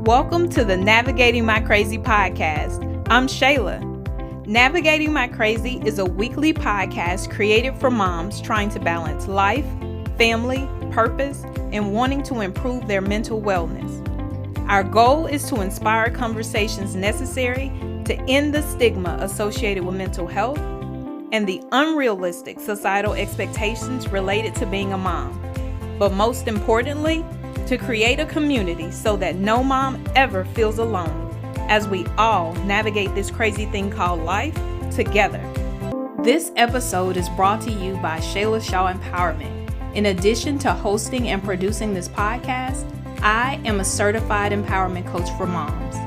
Welcome to the Navigating My Crazy podcast. I'm Shayla. Navigating My Crazy is a weekly podcast created for moms trying to balance life, family, purpose, and wanting to improve their mental wellness. Our goal is to inspire conversations necessary to end the stigma associated with mental health and the unrealistic societal expectations related to being a mom. But most importantly, to create a community so that no mom ever feels alone as we all navigate this crazy thing called life together. This episode is brought to you by Shayla Shaw Empowerment. In addition to hosting and producing this podcast, I am a certified empowerment coach for moms.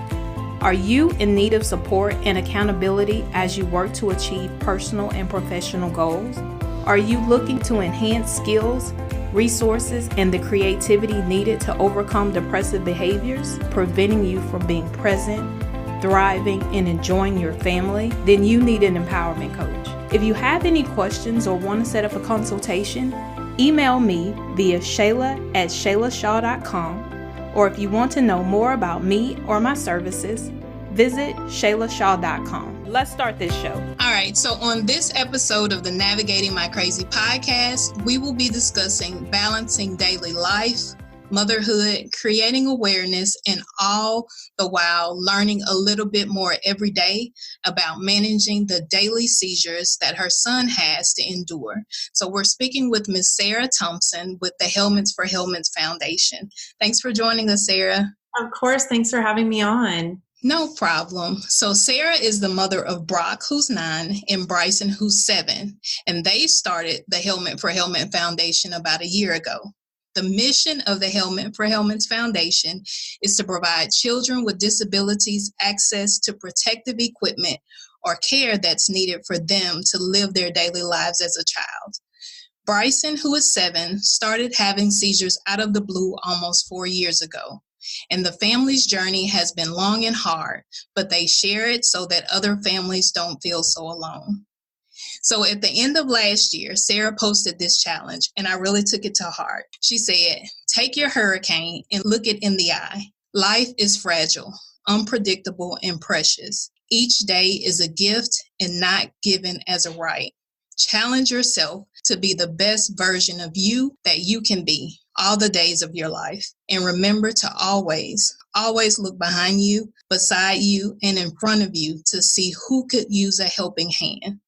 Are you in need of support and accountability as you work to achieve personal and professional goals? Are you looking to enhance skills, resources, and the creativity needed to overcome depressive behaviors, preventing you from being present, thriving, and enjoying your family? Then you need an empowerment coach. If you have any questions or want to set up a consultation, email me via shayla@shaylashaw.com, or if you want to know more about me or my services, visit shaylashaw.com. Let's start this show. All right, so on this episode of the Navigating My Crazy podcast, we will be discussing balancing daily life, motherhood, creating awareness, and all the while learning a little bit more every day about managing the daily seizures that her son has to endure. So we're speaking with Ms. Sarah Thompson with the Helmets for Helmets Foundation. Thanks for joining us, Sarah. Of course. Thanks for having me on. No problem. So Sarah is the mother of Brock, who's 9, and Bryson, who's 7, and they started the Helmet for Helmet Foundation about a year ago. The mission of the Helmet for Helmets Foundation is to provide children with disabilities access to protective equipment or care that's needed for them to live their daily lives as a child. Bryson, who is 7, started having seizures out of the blue almost 4 years ago. And the family's journey has been long and hard, but they share it so that other families don't feel so alone. So at the end of last year, Sarah posted this challenge, and I really took it to heart. She said, "Take your hurricane and look it in the eye. Life is fragile, unpredictable, and precious. Each day is a gift and not given as a right. Challenge yourself to be the best version of you that you can be all the days of your life. And remember to always look behind you, beside you, and in front of you to see who could use a helping hand."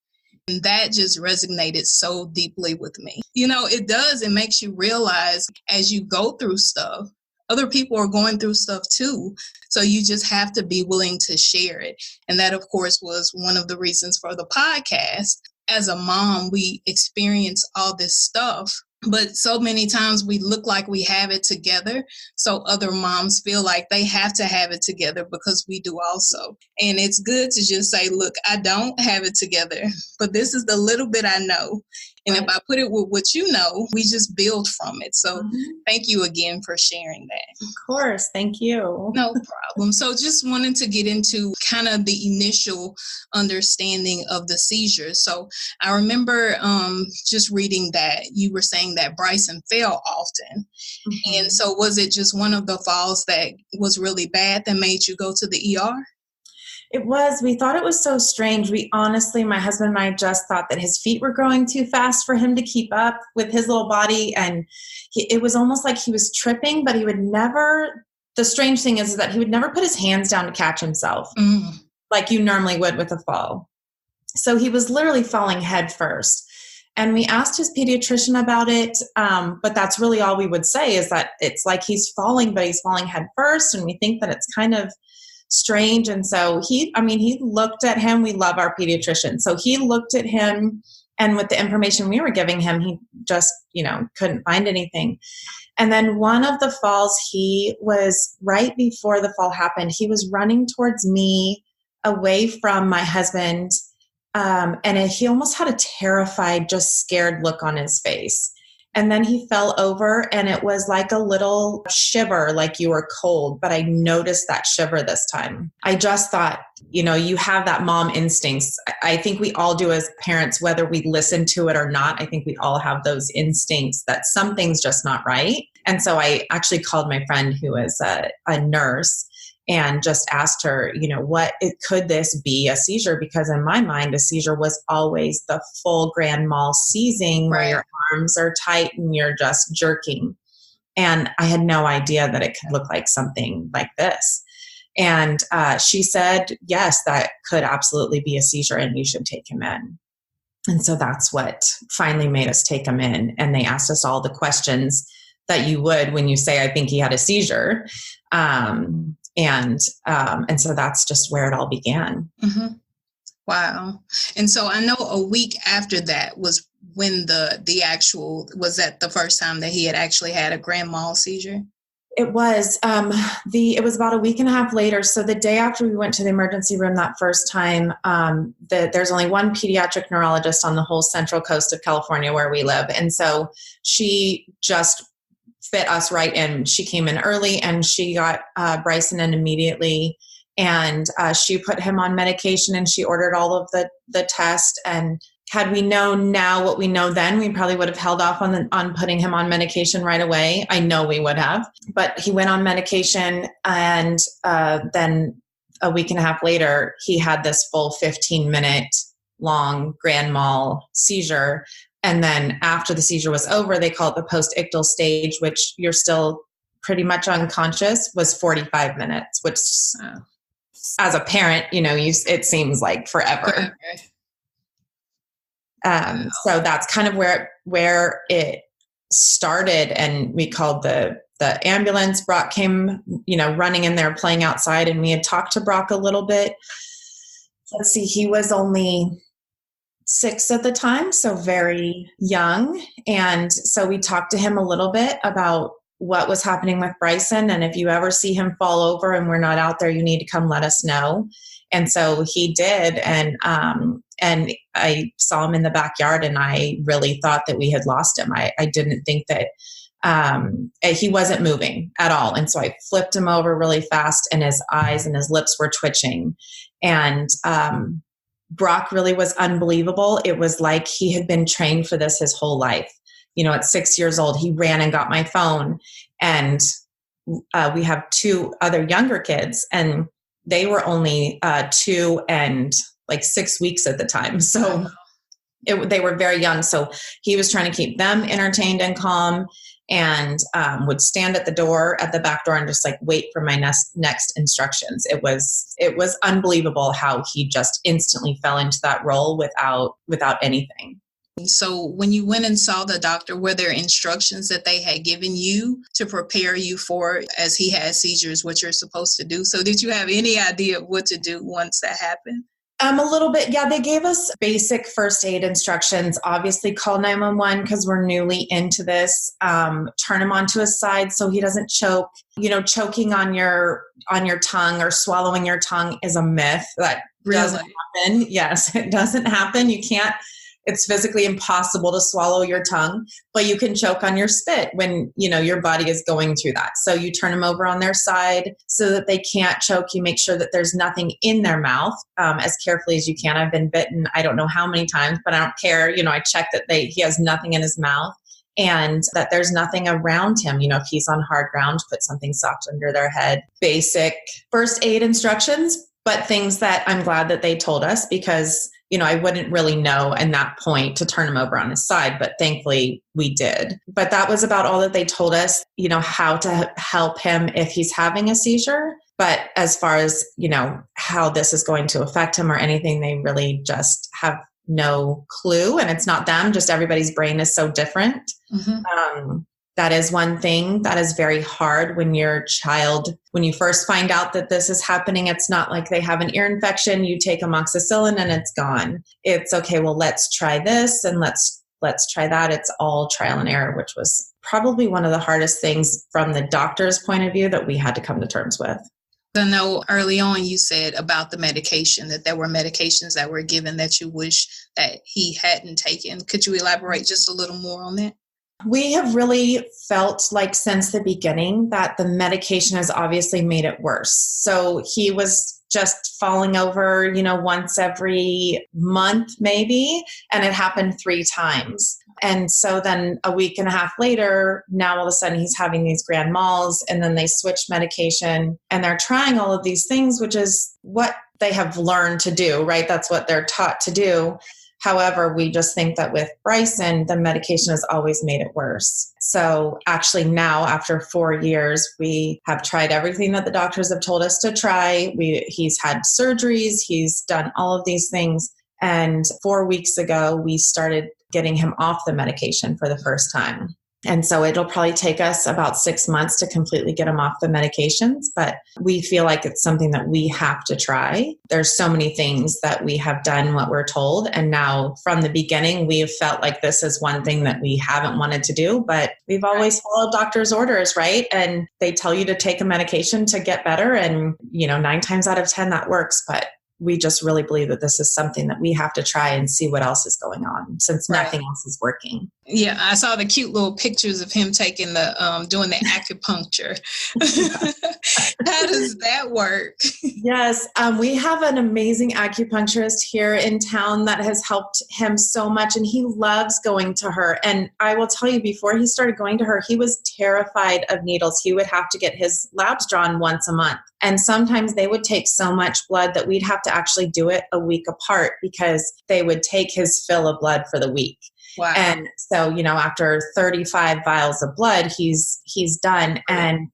And that just resonated so deeply with me. You know, it does. It makes you realize as you go through stuff, other people are going through stuff too. So you just have to be willing to share it. And that, of course, was one of the reasons for the podcast. As a mom, we experience all this stuff, but so many times we look like we have it together. So other moms feel like they have to have it together because we do also. And it's good to just say, look, I don't have it together, but this is the little bit I know. And if I put it with what you know, we just build from it. So thank you again for sharing that. Of course. Thank you. No problem. So just wanted to get into kind of the initial understanding of the seizures. So I remember just reading that you were saying that Bryson fell often. And so was it just one of the falls that was really bad that made you go to the ER? It was. We thought it was so strange. We honestly, my husband and I just thought that his feet were growing too fast for him to keep up with his little body. And it was almost like he was tripping, but he would never, the strange thing is that he would never put his hands down to catch himself like you normally would with a fall. So he was literally falling head first. And we asked his pediatrician about it, but that's really all we would say is that it's like he's falling, but he's falling head first. And we think that it's kind of strange. And so he looked at him. We love our pediatrician. So he looked at him, and with the information we were giving him, he just, couldn't find anything. And then one of the falls, he was right before the fall happened. He was running towards me away from my husband. And he almost had a terrified, just scared look on his face. And then he fell over, and it was like a little shiver, like you were cold, but I noticed that shiver this time. I just thought, you have that mom instincts. I think we all do as parents, whether we listen to it or not. I think we all have those instincts that something's just not right. And so I actually called my friend who is a nurse, and just asked her, could this be a seizure? Because in my mind, a seizure was always the full grand mal seizing where your arms are tight and you're just jerking. And I had no idea that it could look like something like this. And she said, yes, that could absolutely be a seizure and you should take him in. And so that's what finally made us take him in. And they asked us all the questions that you would when you say, I think he had a seizure. And so that's just where it all began. Mm-hmm. Wow. And so I know a week after that was when was that the first time that he had actually had a grand mal seizure? It was, it was about a week and a half later. So the day after we went to the emergency room that first time, there's only one pediatric neurologist on the whole central coast of California where we live. And so she just fit us right in. She came in early and she got Bryson in immediately. And she put him on medication and she ordered all of the tests. And had we known now what we know then, we probably would have held off on putting him on medication right away. I know we would have. But he went on medication, and then a week and a half later, he had this full 15-minute long grand mal seizure. And then after the seizure was over, they call it the post-ictal stage, which you're still pretty much unconscious, was 45 minutes, which as a parent, it seems like forever. So that's kind of where it started. And we called the ambulance. Brock came, running in there playing outside, and we had talked to Brock a little bit. Let's see, he was only 6 at the time, so very young. And so we talked to him a little bit about what was happening with Bryson. And if you ever see him fall over and we're not out there, you need to come let us know. And so he did. And I saw him in the backyard, and I really thought that we had lost him. I didn't think that he wasn't moving at all. And so I flipped him over really fast, and his eyes and his lips were twitching. And Brock really was unbelievable. It was like he had been trained for this his whole life. At 6 years old, he ran and got my phone. And we have 2 other younger kids, and they were only 2 and like 6 weeks at the time. So they were very young. So he was trying to keep them entertained and calm, and would stand at the back door and just like wait for my next instructions. It was unbelievable how he just instantly fell into that role without anything. So when you went and saw the doctor, were there instructions that they had given you to prepare you for, as he had seizures, what you're supposed to do? So did you have any idea of what to do once that happened? A little bit. Yeah, they gave us basic first aid instructions. Obviously, call 911 because we're newly into this. Turn him onto his side so he doesn't choke. Choking on your tongue or swallowing your tongue is a myth. That doesn't happen. Yes, it doesn't happen. You can't. It's physically impossible to swallow your tongue, but you can choke on your spit when, your body is going through that. So you turn them over on their side so that they can't choke. You make sure that there's nothing in their mouth as carefully as you can. I've been bitten, I don't know how many times, but I don't care. I check that he has nothing in his mouth and that there's nothing around him. If he's on hard ground, put something soft under their head. Basic first aid instructions, but things that I'm glad that they told us because I wouldn't really know in that point to turn him over on his side, but thankfully we did. But that was about all that they told us, how to help him if he's having a seizure. But as far as, how this is going to affect him or anything, they really just have no clue. And it's not them, just everybody's brain is so different. Mm-hmm. That is one thing that is very hard when your child, when you first find out that this is happening, it's not like they have an ear infection, you take amoxicillin and it's gone. It's okay, well, let's try this and let's try that. It's all trial and error, which was probably one of the hardest things from the doctor's point of view that we had to come to terms with. I know early on you said about the medication, that there were medications that were given that you wish that he hadn't taken. Could you elaborate just a little more on that? We have really felt like since the beginning that the medication has obviously made it worse. So he was just falling over, once every month maybe, and it happened 3 times. And so then a week and a half later, now all of a sudden he's having these grand mals, and then they switch medication and they're trying all of these things, which is what they have learned to do, right? That's what they're taught to do. However, we just think that with Bryson, the medication has always made it worse. So actually now, after 4 years, we have tried everything that the doctors have told us to try. He's had surgeries. He's done all of these things. And 4 weeks ago, we started getting him off the medication for the first time. And so it'll probably take us about 6 months to completely get him off the medications, but we feel like it's something that we have to try. There's so many things that we have done what we're told. And now from the beginning, we have felt like this is one thing that we haven't wanted to do, but we've always followed doctor's orders, right? And they tell you to take a medication to get better. And, 9 times out of 10, that works. But we just really believe that this is something that we have to try and see what else is going on, since nothing else is working. Yeah, I saw the cute little pictures of him taking doing the acupuncture. How does that work? Yes, we have an amazing acupuncturist here in town that has helped him so much, and he loves going to her. And I will tell you, before he started going to her, he was terrified of needles. He would have to get his labs drawn once a month. And sometimes they would take so much blood that we'd have to actually do it a week apart, because they would take his fill of blood for the week. Wow. And so, after 35 vials of blood, he's done. And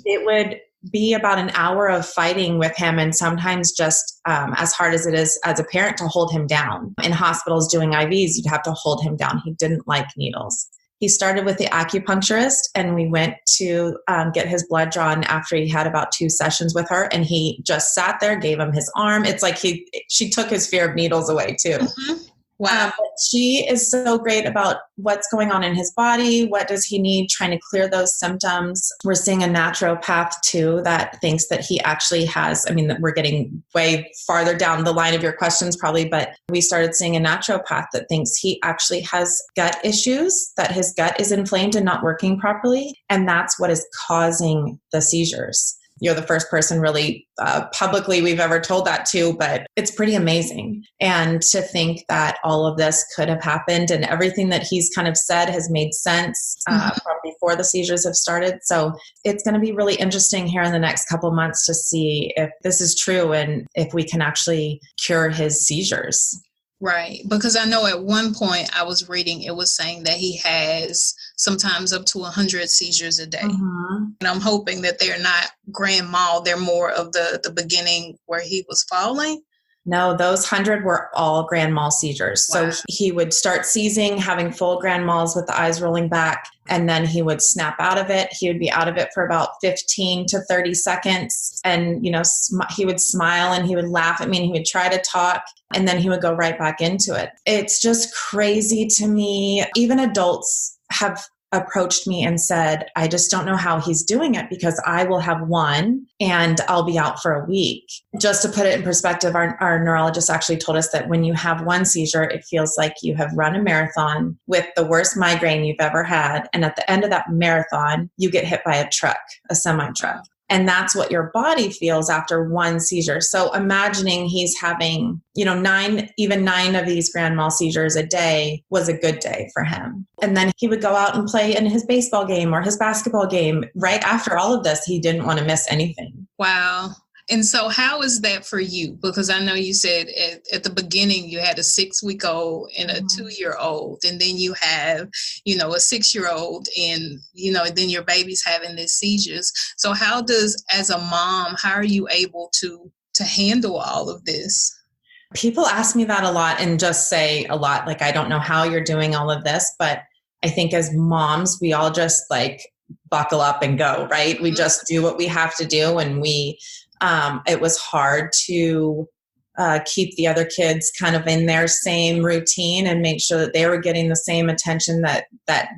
it would be about an hour of fighting with him, and sometimes just as hard as it is as a parent to hold him down. In hospitals doing IVs, you'd have to hold him down. He didn't like needles. He started with the acupuncturist, and we went to get his blood drawn after he had about 2 sessions with her, and he just sat there, gave him his arm. It's like she took his fear of needles away too. Mm-hmm. Wow. But she is so great about what's going on in his body. What does he need? Trying to clear those symptoms. We're seeing a naturopath too that thinks that he actually has, we're getting way farther down the line of your questions probably, but we started seeing a naturopath that thinks he actually has gut issues, that his gut is inflamed and not working properly. And that's what is causing the seizures. You're the first person really publicly we've ever told that to, but it's pretty amazing. And to think that all of this could have happened, and everything that he's kind of said has made sense from before the seizures have started. So it's going to be really interesting here in the next couple of months to see if this is true and if we can actually cure his seizures. Right. Because I know at one point I was reading, it was saying that he has sometimes up to 100 seizures a day. Mm-hmm. And I'm hoping that they're not grand mal. They're more of the beginning where he was falling. No, those 100 were all grand mal seizures. Wow. So he would start seizing, having full grand mals with the eyes rolling back, and then he would snap out of it. He would be out of it for about 15 to 30 seconds. And, he would smile and he would laugh at me and he would try to talk, and then he would go right back into it. It's just crazy to me. Even adults have approached me and said, I just don't know how he's doing it, because I will have one and I'll be out for a week. Just to put it in perspective, our neurologist actually told us that when you have one seizure, it feels like you have run a marathon with the worst migraine you've ever had. And at the end of that marathon, you get hit by a semi-truck. And that's what your body feels after one seizure. So imagining he's having, 9 of these grand mal seizures a day was a good day for him. And then he would go out and play in his baseball game or his basketball game. Right after all of this, he didn't want to miss anything. Wow. And so how is that for you? Because I know you said at the beginning you had a 6-week-old and a 2-year-old, and then you have, a 6-year-old, and, then your baby's having these seizures. So as a mom, how are you able to handle all of this? People ask me that a lot and just say a lot, like, I don't know how you're doing all of this, but I think as moms, we all just buckle up and go, right? We just do what we have to do. And it was hard to keep the other kids kind of in their same routine and make sure that they were getting the same attention that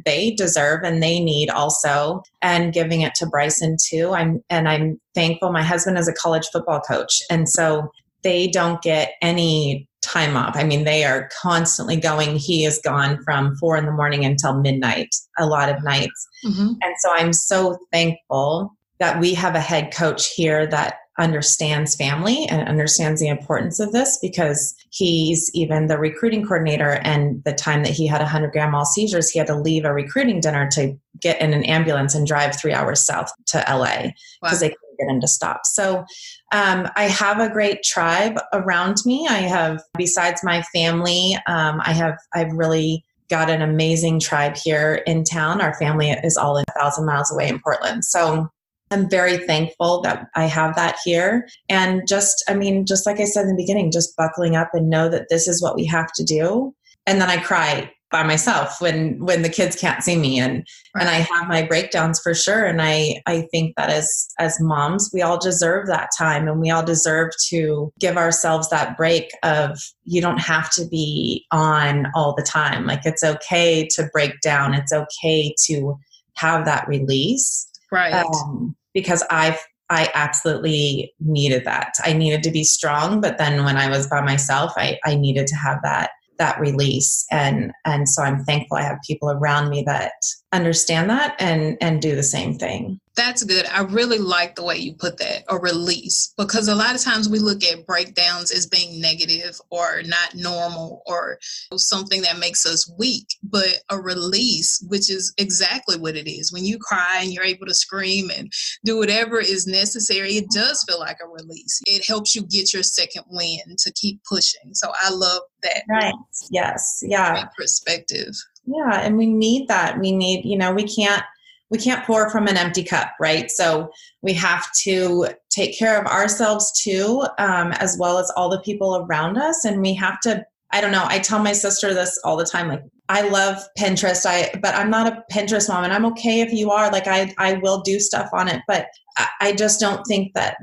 they deserve and they need also, and giving it to Bryson too. I'm thankful. My husband is a college football coach, and so they don't get any time off. They are constantly going. He is gone from 4 a.m. until midnight, a lot of nights. Mm-hmm. And so I'm so thankful that we have a head coach here that understands family and understands the importance of this, because he's even the recruiting coordinator. And the time that he had 100 grand mal seizures, he had to leave a recruiting dinner to get in an ambulance and drive 3 hours south to LA because they couldn't get him to stop. So I have a great tribe around me. I have, besides my family, I've really got an amazing tribe here in town. Our family is all 1,000 miles away in Portland. So I'm very thankful that I have that here. And just like I said in the beginning, just buckling up and know that this is what we have to do. And then I cry by myself when the kids can't see me, and I have my breakdowns for sure. And I think that as moms, we all deserve that time, and we all deserve to give ourselves that break of, you don't have to be on all the time. Like, it's okay to break down. It's okay to have that release. Right. Because I absolutely needed that. I needed to be strong, but then when I was by myself, I needed to have that release. And so I'm thankful I have people around me that understand that and do the same thing. That's good. I really like the way you put that, a release, because a lot of times we look at breakdowns as being negative or not normal or something that makes us weak, but a release, which is exactly what it is. When you cry and you're able to scream and do whatever is necessary, it does feel like a release. It helps you get your second wind to keep pushing. So I love that. Right. Yes. Yeah. Great perspective. Yeah. And we need that. We need, we can't pour from an empty cup, right? So we have to take care of ourselves too, as well as all the people around us. And we have to, I don't know, I tell my sister this all the time, like, I love Pinterest, but I'm not a Pinterest mom, and I'm okay if you are, like, I will do stuff on it, but I just don't think that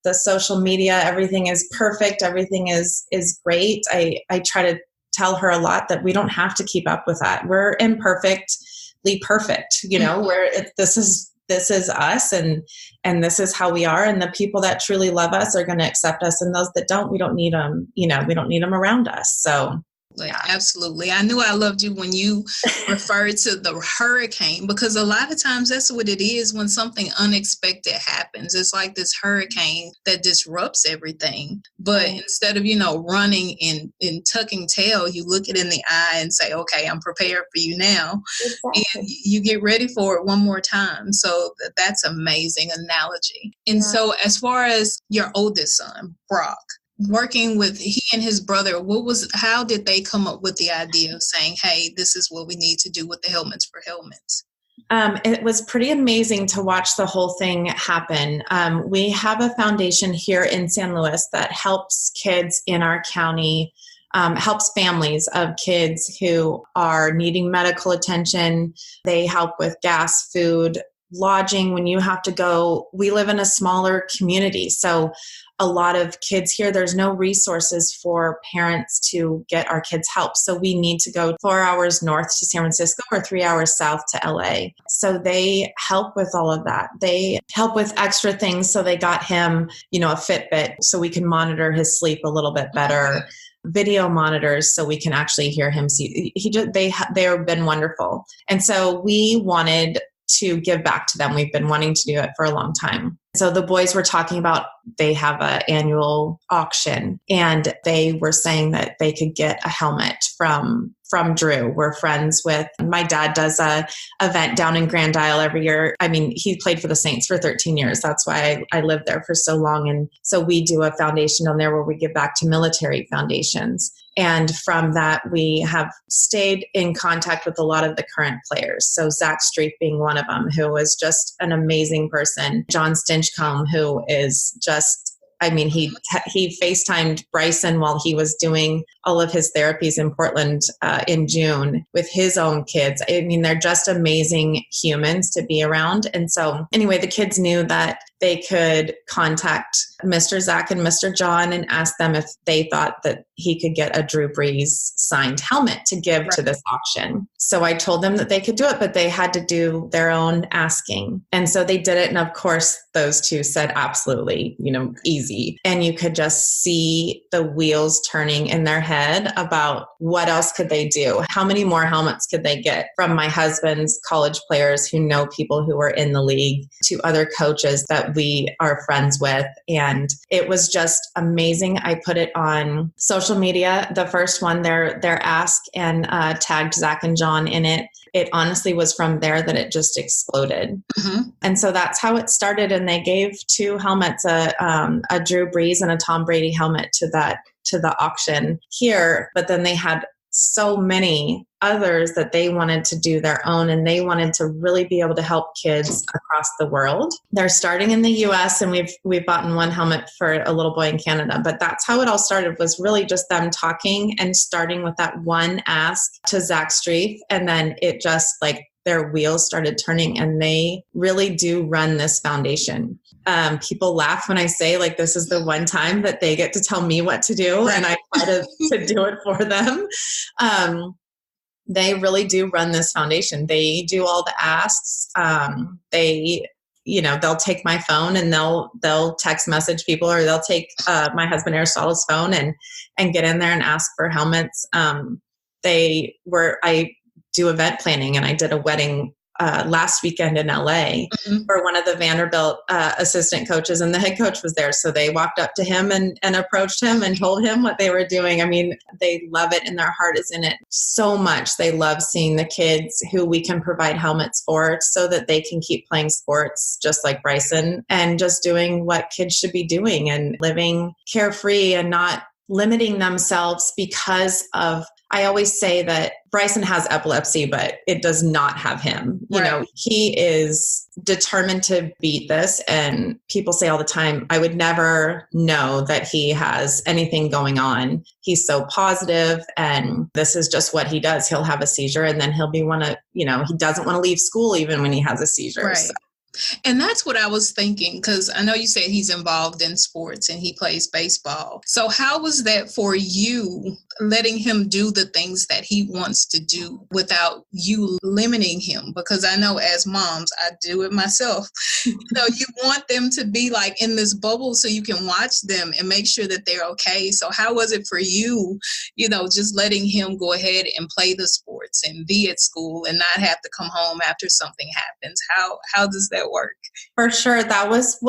the social media, everything is perfect. Everything is great. I try to tell her a lot that we don't have to keep up with that. We're imperfectly perfect, where this is us, and this is how we are. And the people that truly love us are going to accept us. And those that don't, we don't need them, we don't need them around us. So absolutely. I knew I loved you when you referred to the hurricane, because a lot of times that's what it is when something unexpected happens. It's like this hurricane that disrupts everything. But instead of, running and tucking tail, you look it in the eye and say, okay, I'm prepared for you now. Exactly. And you get ready for it one more time. So that's amazing analogy. And so as far as your oldest son, Brock, working with he and his brother, how did they come up with the idea of saying, hey, this is what we need to do with the Helmets for Helmets? It was pretty amazing to watch the whole thing happen. We have a foundation here in San Luis that helps kids in our county, helps families of kids who are needing medical attention. They help with gas, food, lodging. When you have to go, we live in a smaller community, so a lot of kids here, there's no resources for parents to get our kids help. So we need to go 4 hours north to San Francisco or 3 hours south to LA. So they help with all of that. They help with extra things. So they got him, a Fitbit so we can monitor his sleep a little bit better. Video monitors so we can actually hear him. They have been wonderful. And so we wanted to give back to them. We've been wanting to do it for a long time. So the boys were talking about, they have an annual auction, and they were saying that they could get a helmet from Drew. We're friends with, my dad does a event down in Grand Isle every year. I mean, he played for the Saints for 13 years. That's why I lived there for so long. And so we do a foundation down there where we give back to military foundations. And from that, we have stayed in contact with a lot of the current players. So Zach Street being one of them, who was just an amazing person. John Stinchcomb, who is just, he FaceTimed Bryson while he was doing all of his therapies in Portland in June with his own kids. They're just amazing humans to be around. And so anyway, the kids knew that they could contact Mr. Zach and Mr. John and asked them if they thought that he could get a Drew Brees signed helmet to give to this auction. So I told them that they could do it, but they had to do their own asking. And so they did it. And of course, those two said, absolutely, easy. And you could just see the wheels turning in their head about what else could they do? How many more helmets could they get from my husband's college players who know people who are in the league to other coaches that we are friends with. And it was just amazing. I put it on social media, the first one, their ask, and tagged Zach and John in it. It honestly was from there that it just exploded. Mm-hmm. And so that's how it started. And they gave two helmets, a Drew Brees and a Tom Brady helmet to the auction here. But then they had so many others that they wanted to do their own, and they wanted to really be able to help kids across the world. They're starting in the US, and we've bought one helmet for a little boy in Canada, but that's how it all started, was really just them talking and starting with that one ask to Zach Streif. And then it just their wheels started turning, and they really do run this foundation. People laugh when I say this is the one time that they get to tell me what to do, and I try to do it for them. They really do run this foundation. They do all the asks. They'll take my phone and they'll text message people, or they'll take my husband Aristotle's phone and get in there and ask for helmets. I do event planning, and I did a wedding last weekend in LA for one of the Vanderbilt assistant coaches, and the head coach was there. So they walked up to him and approached him and told him what they were doing. I mean, they love it, and their heart is in it so much. They love seeing the kids who we can provide helmets for so that they can keep playing sports just like Bryson, and just doing what kids should be doing and living carefree and not limiting themselves because of, I always say that Bryson has epilepsy, but it does not have him. He is determined to beat this. And people say all the time, I would never know that he has anything going on. He's so positive, and this is just what he does. He'll have a seizure, and then he'll be he doesn't want to leave school even when he has a seizure. Right. So. And that's what I was thinking, because I know you said he's involved in sports and he plays baseball. So how was that for you, letting him do the things that he wants to do without you limiting him? Because I know as moms, I do it myself. You want them to be in this bubble so you can watch them and make sure that they're okay. So how was it for you, just letting him go ahead and play the sports and be at school and not have to come home after something happens? How does that work? For sure. That was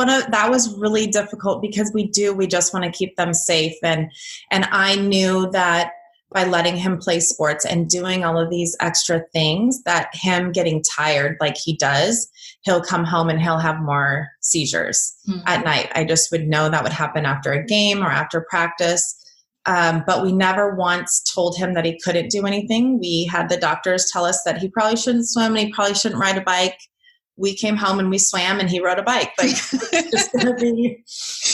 really difficult, because we just want to keep them safe. And I knew that by letting him play sports and doing all of these extra things, that him getting tired like he does, he'll come home and he'll have more seizures at night. I just would know that would happen after a game or after practice. But we never once told him that he couldn't do anything. We had the doctors tell us that he probably shouldn't swim and he probably shouldn't ride a bike. We came home and we swam and he rode a bike.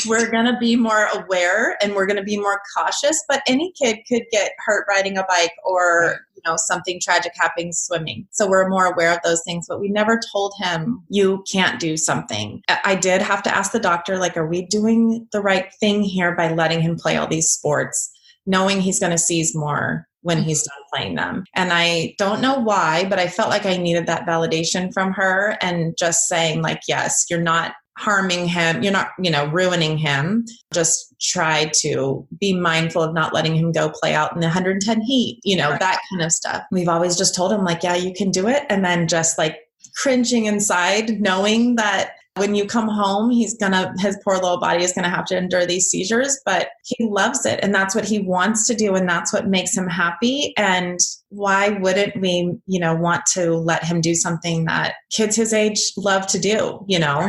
We're going to be more aware, and we're going to be more cautious, but any kid could get hurt riding a bike, or, something tragic happening swimming. So we're more aware of those things, but we never told him you can't do something. I did have to ask the doctor, are we doing the right thing here by letting him play all these sports, knowing he's going to seize more when he's done playing them? And I don't know why, but I felt like I needed that validation from her, and just saying yes, you're not harming him. You're not, ruining him. Just try to be mindful of not letting him go play out in the 110 heat, that kind of stuff. We've always just told him yeah, you can do it. And then just cringing inside, knowing that when you come home, his poor little body is going to have to endure these seizures, but he loves it. And that's what he wants to do. And that's what makes him happy. And why wouldn't we, want to let him do something that kids his age love to do,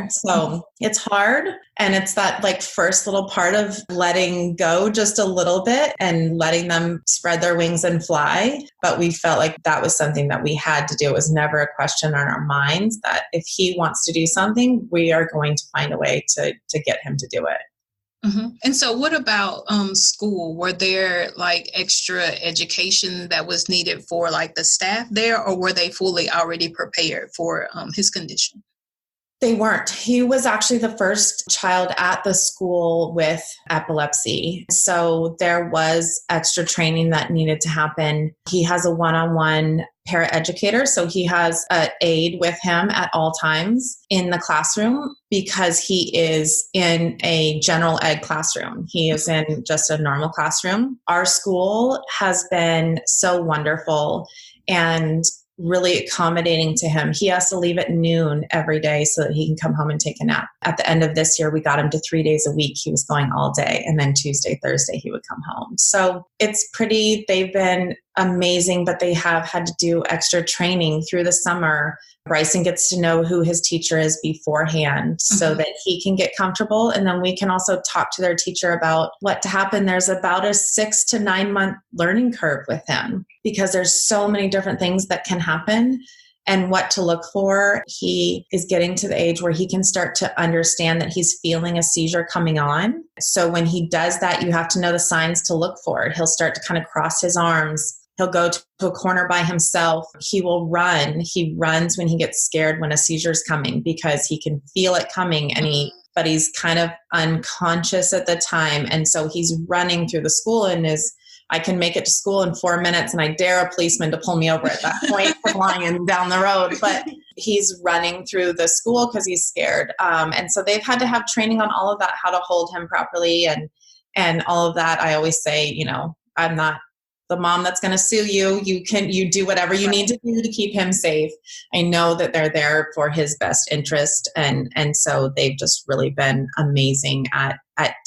So it's hard. And it's that first little part of letting go just a little bit and letting them spread their wings and fly. But we felt like that was something that we had to do. It was never a question on our minds that if he wants to do something, we are going to find a way to get him to do it. Mm-hmm. And so what about school? Were there extra education that was needed for the staff there, or were they fully already prepared for his condition? They weren't. He was actually the first child at the school with epilepsy. So there was extra training that needed to happen. He has a one-on-one paraeducator. So he has an aide with him at all times in the classroom because he is in a general ed classroom. He is in just a normal classroom. Our school has been so wonderful and really accommodating to him. He has to leave at noon every day so that he can come home and take a nap. At the end of this year, we got him to 3 days a week. He was going all day. And then Tuesday, Thursday, he would come home. So they've been amazing, but they have had to do extra training through the summer. Bryson gets to know who his teacher is beforehand so that he can get comfortable. And then we can also talk to their teacher about what to happen. There's about a 6 to 9 month learning curve with him because there's so many different things that can happen and what to look for. He is getting to the age where he can start to understand that he's feeling a seizure coming on. So when he does that, you have to know the signs to look for. He'll start to kind of cross his arms. He'll go to a corner by himself. He will run. He runs when he gets scared when a seizure is coming because he can feel it coming but he's kind of unconscious at the time. And so he's running through the school and I can make it to school in 4 minutes and I dare a policeman to pull me over at that point for flying down the road. But he's running through the school because he's scared. And so they've had to have training on all of that, how to hold him properly and all of that. I always say, I'm not the mom that's going to sue you. You do whatever you need to do to keep him safe. I know that they're there for his best interest. And so they've just really been amazing at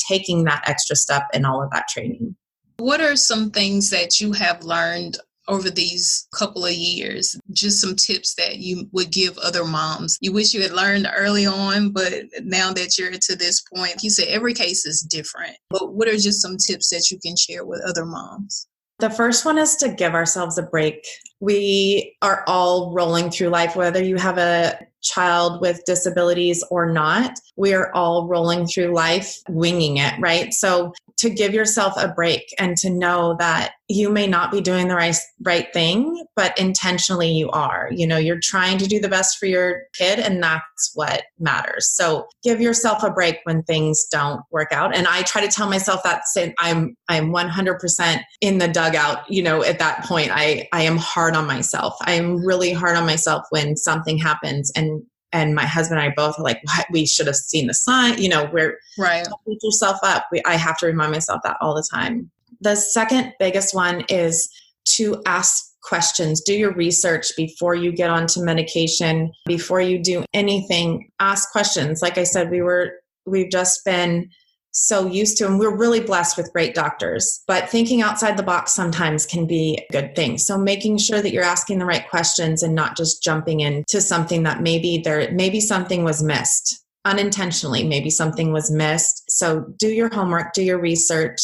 taking that extra step in all of that training. What are some things that you have learned over these couple of years? Just some tips that you would give other moms. You wish you had learned early on, but now that you're to this point, you said every case is different. But what are just some tips that you can share with other moms? The first one is to give ourselves a break. We are all rolling through life, whether you have a child with disabilities or not. We are all rolling through life, winging it, right? So to give yourself a break and to know that you may not be doing the right thing, but intentionally you are. You're trying to do the best for your kid, and that's what matters. So give yourself a break when things don't work out. And I try to tell myself that saying I'm 100% in the dugout. At that point, I am hard on myself. I'm really hard on myself when something happens and my husband and I both are like, what? We should have seen the sign, where right. Beat yourself up. I have to remind myself that all the time. The second biggest one is to ask questions. Do your research before you get onto medication, before you do anything. Ask questions. Like I said, we've just been so used to, and we're really blessed with great doctors, but thinking outside the box sometimes can be a good thing. So making sure that you're asking the right questions and not just jumping into something that maybe something was missed unintentionally. Maybe something was missed. So do your homework, do your research,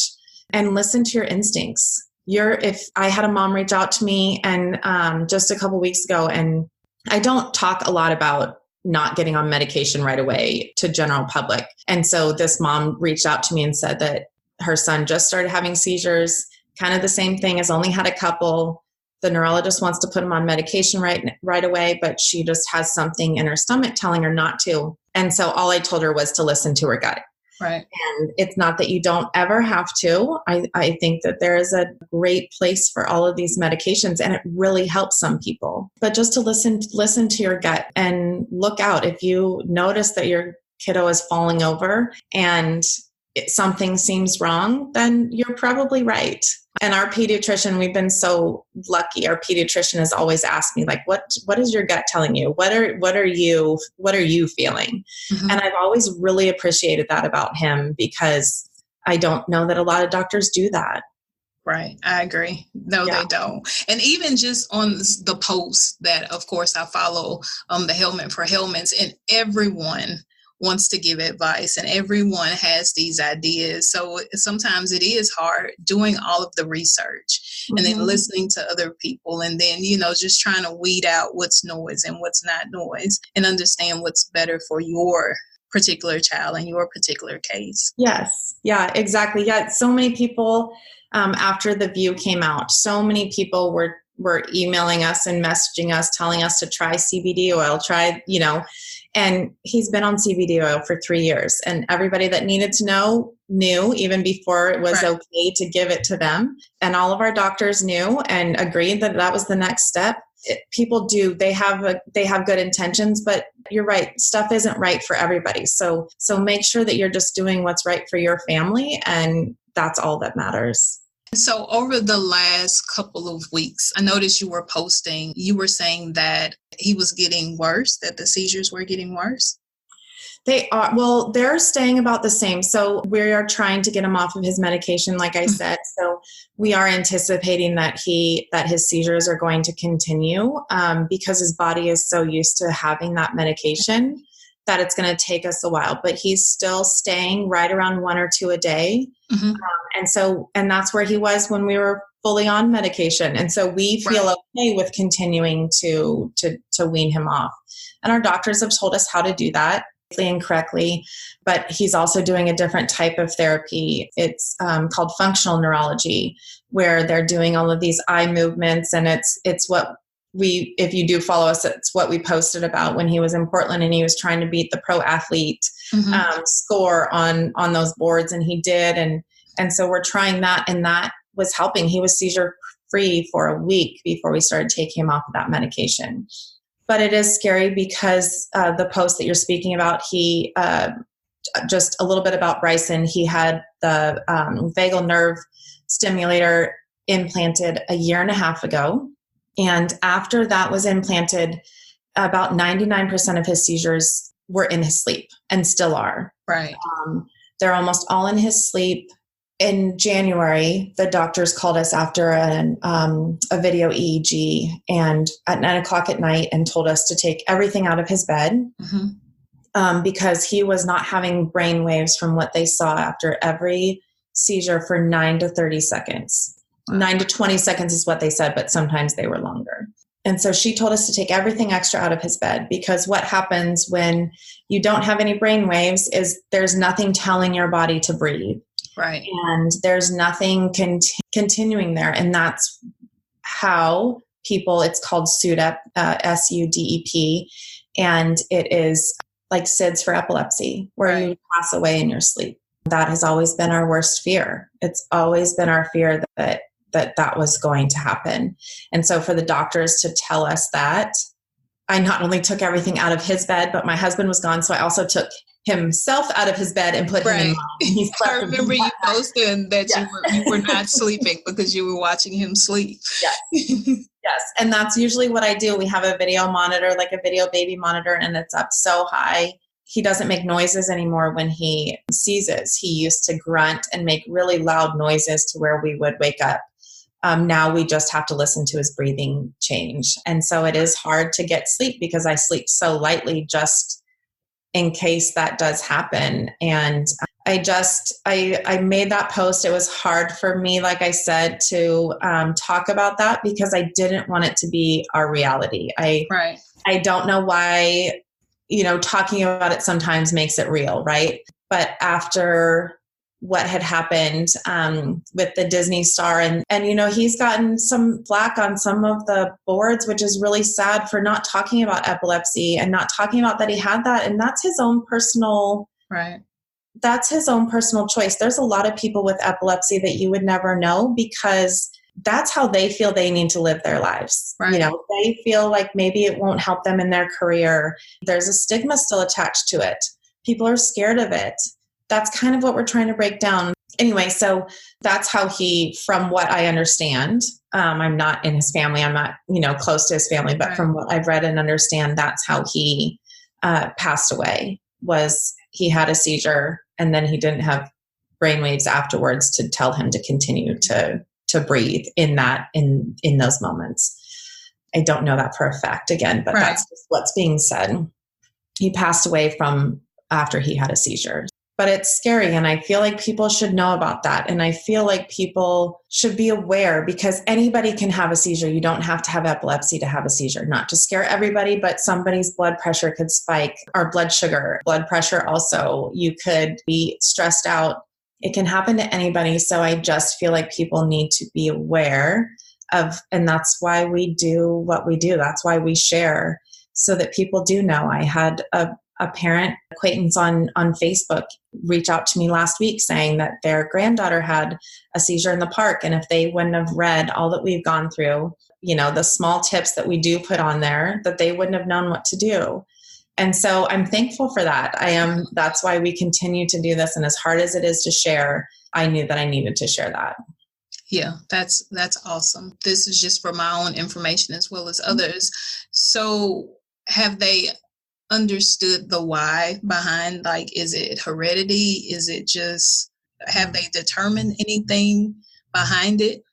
and listen to your instincts. If I had a mom reach out to me and just a couple weeks ago, and I don't talk a lot about not getting on medication right away to general public. And so this mom reached out to me and said that her son just started having seizures, kind of the same thing, has only had a couple. The neurologist wants to put him on medication right away, but she just has something in her stomach telling her not to. And so all I told her was to listen to her gut. Right. And it's not that you don't ever have to. I think that there is a great place for all of these medications, and it really helps some people. But just to listen to your gut and look out. If you notice that your kiddo is falling over and something seems wrong, then you're probably right. And our pediatrician, we've been so lucky. Our pediatrician has always asked me, like, what is your gut telling you? What are you feeling? Mm-hmm. And I've always really appreciated that about him, because I don't know that a lot of doctors do that. Right. I agree. No, yeah. They don't. And even just on the post that, of course, I follow, the Helmet for Helmets, and everyone wants to give advice and everyone has these ideas. So sometimes it is hard doing all of the research and then listening to other people, and then, just trying to weed out what's noise and what's not noise, and understand what's better for your particular child and your particular case. Yes. Yeah, exactly. Yeah. So many people, after The View came out, so many people were were emailing us and messaging us, telling us to try CBD oil, and he's been on CBD oil for 3 years, and everybody that needed to know knew even before it was okay to give it to them. And all of our doctors knew and agreed that that was the next step. People do, they have good intentions, but you're right. Stuff isn't right for everybody. So make sure that you're just doing what's right for your family. And that's all that matters. So over the last couple of weeks, I noticed you were posting, you were saying that he was getting worse, that the seizures were getting worse. They are. Well, they're staying about the same. So we are trying to get him off of his medication, like I said. So we are anticipating that his seizures are going to continue because his body is so used to having that medication that it's going to take us a while. But he's still staying right around 1 or 2 a day. Mm-hmm. And that's where he was when we were fully on medication. And so we feel okay with continuing to wean him off. And our doctors have told us how to do that and correctly, but he's also doing a different type of therapy. It's called functional neurology, where they're doing all of these eye movements, and it's what if you do follow us, it's what we posted about when he was in Portland and he was trying to beat the pro athlete score on those boards, and he did, and so we're trying that, and that was helping. He was seizure free for a week before we started taking him off of that medication. But it is scary because the post that you're speaking about, he just a little bit about Bryson. He had the vagal nerve stimulator implanted 1.5 years ago. And after that was implanted, about 99% of his seizures were in his sleep and still are. Right. They're almost all in his sleep. In January, the doctors called us after a video EEG and at 9:00 at night and told us to take everything out of his bed because he was not having brain waves from what they saw after every seizure for 9 to 30 seconds. Wow. 9 to 20 seconds is what they said, but sometimes they were longer. And so she told us to take everything extra out of his bed, because what happens when you don't have any brain waves is there's nothing telling your body to breathe. Right. And there's nothing continuing there. And that's how people, it's called SUDEP, SUDEP. And it is like SIDS for epilepsy, where you pass away in your sleep. That has always been our worst fear. It's always been our fear that was going to happen. And so for the doctors to tell us that, I not only took everything out of his bed, but my husband was gone. So I also took himself out of his bed and put him in mine. I remember you posting that you were not sleeping because you were watching him sleep. Yes. Yes. And that's usually what I do. We have a video monitor, like a video baby monitor, and it's up so high. He doesn't make noises anymore when he seizes. He used to grunt and make really loud noises to where we would wake up. Now we just have to listen to his breathing change. And so it is hard to get sleep because I sleep so lightly just in case that does happen. And I made that post. It was hard for me, like I said, to talk about that because I didn't want it to be our reality. I don't know why, talking about it sometimes makes it real, right? But after what had happened with the Disney star. And he's gotten some flack on some of the boards, which is really sad, for not talking about epilepsy and not talking about that he had that. And that's his own personal, that's his own personal choice. There's a lot of people with epilepsy that you would never know because that's how they feel they need to live their lives. Right. They feel like maybe it won't help them in their career. There's a stigma still attached to it. People are scared of it. That's kind of what we're trying to break down. Anyway, so that's how he, from what I understand, I'm not in his family, I'm not, close to his family, but from what I've read and understand, that's how he passed away, was he had a seizure and then he didn't have brainwaves afterwards to tell him to continue to breathe in those moments. I don't know that for a fact again, but that's just what's being said. He passed away from after he had a seizure. But it's scary, and I feel like people should know about that. And I feel like people should be aware because anybody can have a seizure. You don't have to have epilepsy to have a seizure. Not to scare everybody, but somebody's blood pressure could spike, or blood sugar. Blood pressure also, you could be stressed out. It can happen to anybody. So I just feel like people need to be aware and that's why we do what we do. That's why we share, so that people do know. I had a parent acquaintance on Facebook reach out to me last week saying that their granddaughter had a seizure in the park. And if they wouldn't have read all that we've gone through, the small tips that we do put on there, that they wouldn't have known what to do. And so I'm thankful for that. That's why we continue to do this. And as hard as it is to share, I knew that I needed to share that. Yeah, that's awesome. This is just for my own information as well as others. So have they understood the why behind, like, is it heredity? Is it just, have they determined anything behind it?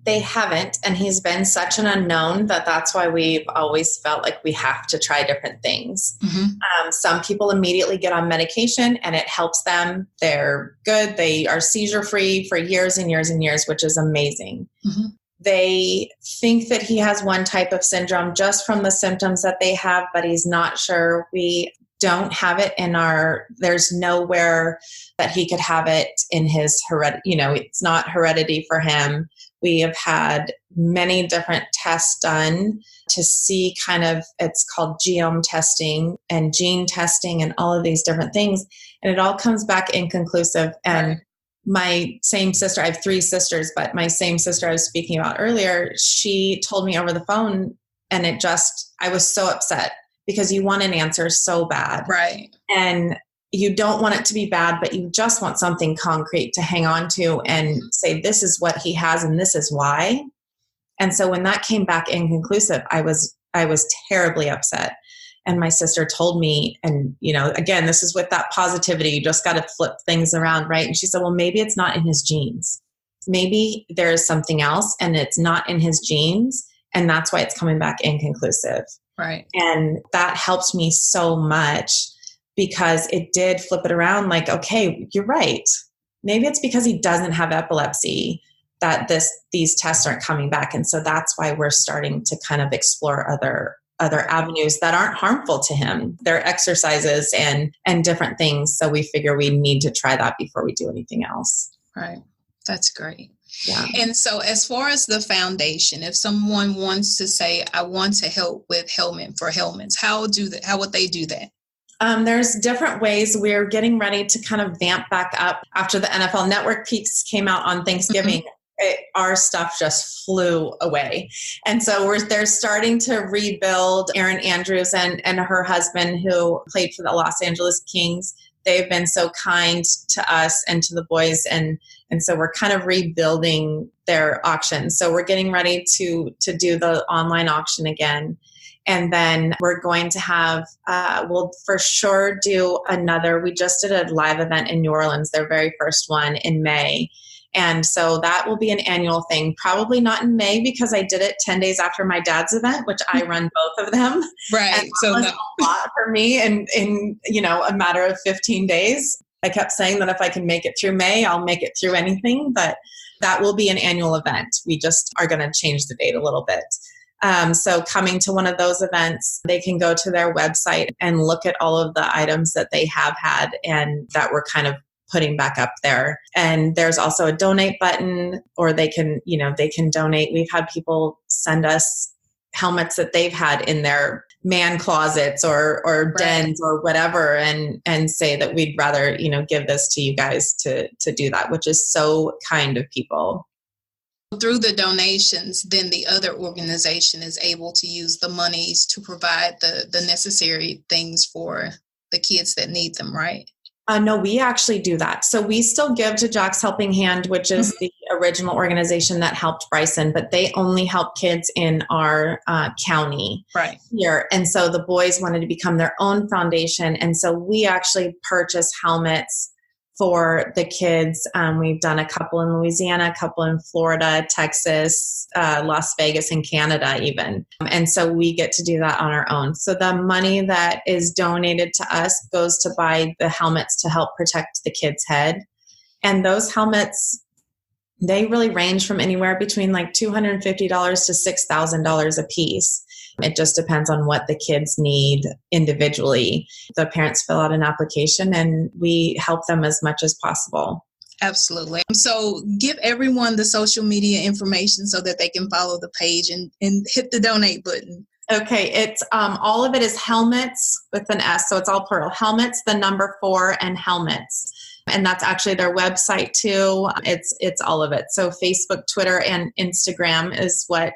They haven't. And he's been such an unknown that's why we've always felt like we have to try different things. Mm-hmm. Some people immediately get on medication and it helps them. They're good. They are seizure free for years and years and years, which is amazing. Mm-hmm. They think that he has one type of syndrome just from the symptoms that they have, but he's not sure. We don't have it there's nowhere that he could have it in his it's not heredity for him. We have had many different tests done to see it's called genome testing and gene testing and all of these different things. And it all comes back inconclusive. And my same sister, I have 3 sisters, but my same sister I was speaking about earlier, she told me over the phone, and I was so upset because you want an answer so bad. Right. And you don't want it to be bad, but you just want something concrete to hang on to and say, this is what he has and this is why. And so when that came back inconclusive, I was terribly upset. And my sister told me, and again, this is with that positivity, you just got to flip things around, right? And she said, well, maybe it's not in his genes. Maybe there is something else and it's not in his genes. And that's why it's coming back inconclusive. Right. And that helped me so much, because it did flip it around like, okay, you're right. Maybe it's because he doesn't have epilepsy that these tests aren't coming back. And so that's why we're starting to kind of explore other avenues that aren't harmful to him. They're exercises and different things. So we figure we need to try that before we do anything else. Right. That's great. Yeah. And so as far as the foundation, if someone wants to say, I want to help with Helmet for Helmets, how would they do that? There's different ways. We're getting ready to kind of vamp back up after the NFL Network piece came out on Thanksgiving. Mm-hmm. Our stuff just flew away. And so they're starting to rebuild. Erin Andrews and her husband, who played for the Los Angeles Kings, they've been so kind to us and to the boys. And so we're kind of rebuilding their auction. So we're getting ready to do the online auction again. And then we're going to have, we'll for sure do we just did a live event in New Orleans, their very first one in May. And so that will be an annual thing, probably not in May because I did it 10 days after my dad's event, which I run both of them. Right. And so that was a lot for me in a matter of 15 days. I kept saying that if I can make it through May, I'll make it through anything, but that will be an annual event. We just are going to change the date a little bit. So coming to one of those events, they can go to their website and look at all of the items that they have had and that we're kind of putting back up there. And there's also a donate button, or they can donate. We've had people send us helmets that they've had in their man closets or dens or whatever, and say that we'd rather, give this to you guys to do that, which is so kind of people. Through the donations, then the other organization is able to use the monies to provide the necessary things for the kids that need them, right? No, we actually do that. So we still give to Jack's Helping Hand, which is the original organization that helped Bryson, but they only help kids in our county here. And so the boys wanted to become their own foundation. And so we actually purchase helmets for the kids. We've done a couple in Louisiana, a couple in Florida, Texas, Las Vegas, and Canada even. And so we get to do that on our own. So the money that is donated to us goes to buy the helmets to help protect the kid's head. And those helmets, they really range from anywhere between like $250 to $6,000 a piece. It just depends on what the kids need individually. The parents fill out an application and we help them as much as possible. Absolutely. So give everyone the social media information so that they can follow the page and hit the donate button. Okay, it's all of it is Helmets with an S, so it's all plural. Helmets, the number 4, and Helmets. And that's actually their website too. It's all of it. So Facebook, Twitter, and Instagram is what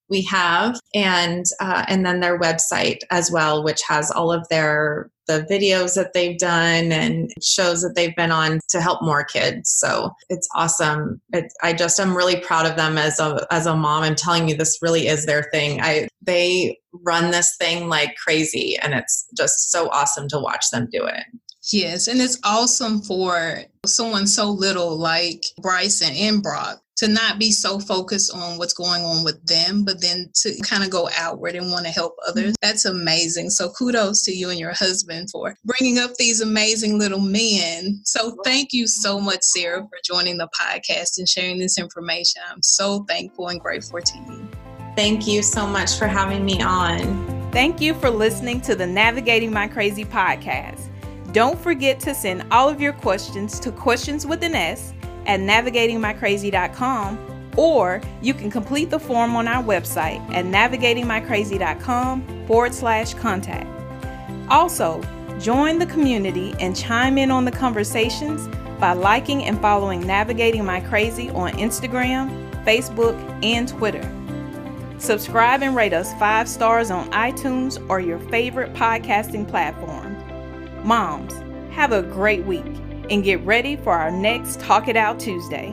we have, and then their website as well, which has all of the videos that they've done and shows that they've been on to help more kids. So it's awesome. I'm really proud of them as a mom. I'm telling you, this really is their thing. They run this thing like crazy, and it's just so awesome to watch them do it. Yes, and it's awesome for someone so little like Bryson and Brock to not be so focused on what's going on with them, but then to kind of go outward and want to help others. That's amazing. So kudos to you and your husband for bringing up these amazing little men. So thank you so much, Sarah, for joining the podcast and sharing this information. I'm so thankful and grateful to you. Thank you so much for having me on. Thank you for listening to the Navigating My Crazy podcast. Don't forget to send all of your questions to questions@navigatingmycrazy.com, or you can complete the form on our website at navigatingmycrazy.com/contact. Also, join the community and chime in on the conversations by liking and following Navigating My Crazy on Instagram, Facebook, and Twitter. Subscribe and rate us 5 stars on iTunes or your favorite podcasting platform. Moms, have a great week and get ready for our next Talk It Out Tuesday.